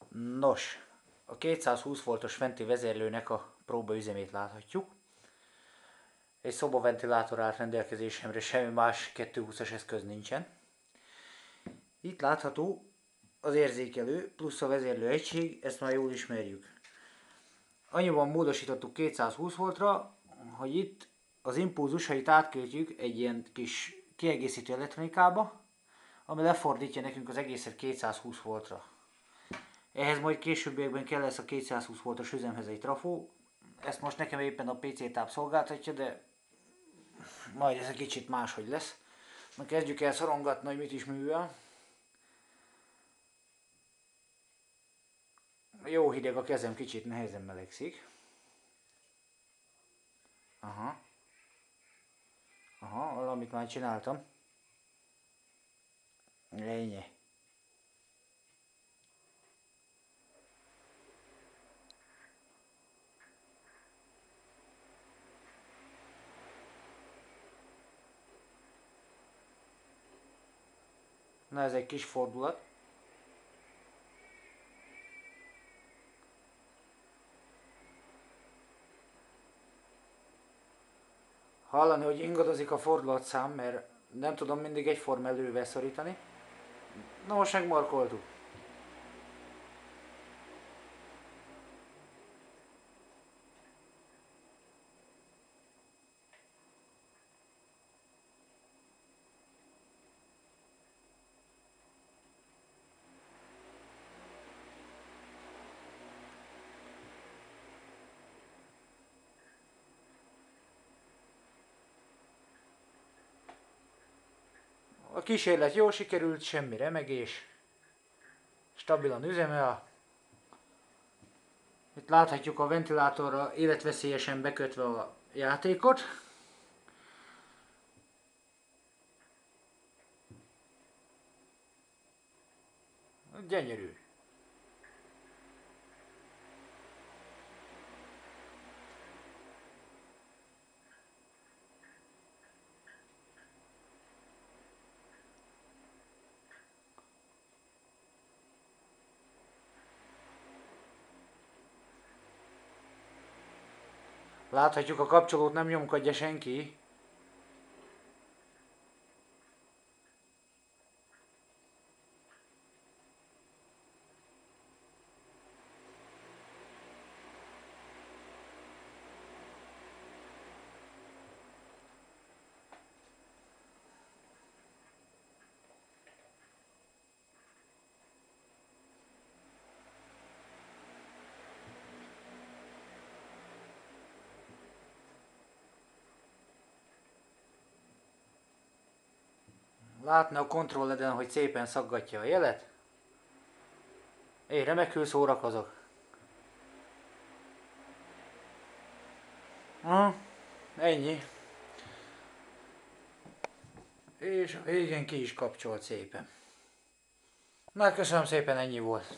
Nos, a 220 voltos fenti vezérlőnek a próbaüzemét láthatjuk. Egy szobaventilátor állt rendelkezésemre, semmi más 220-as eszköz nincsen. Itt látható az érzékelő plusz a vezérlő egység, ezt már jól ismerjük. Annyiban módosítottuk 220 voltra, hogy itt az impulzusait átköltjük egy ilyen kis kiegészítő elektronikába, ami lefordítja nekünk az egészet 220 voltra. Ehhez majd későbbiekben kell lesz a 220 voltos üzemhez egy trafó. Ezt most nekem éppen a PC táp szolgáltatja, de majd ez egy kicsit máshogy lesz. Na kezdjük el szorongatni, hogy mit is művel. Jó hideg a kezem, kicsit nehezen melegszik. Aha, valamit már csináltam. Ennyi. Na ez egy kis fordulat. Hallani, hogy ingadozik a fordulatszám, mert nem tudom mindig egyforma elővel szorítani. Na most megmarkoltuk. A kísérlet jól sikerült, semmi remegés. Stabilan üzemel. Itt láthatjuk a ventilátorra életveszélyesen bekötve a játékot. Gyönyörű. Láthatjuk, a kapcsolót nem nyomkodja senki. Látni a kontrolleden, hogy szépen szaggatja a jelet. Én remekül szórakozok. Ennyi. És a végén ki is kapcsolt szépen. Na, köszönöm szépen, ennyi volt.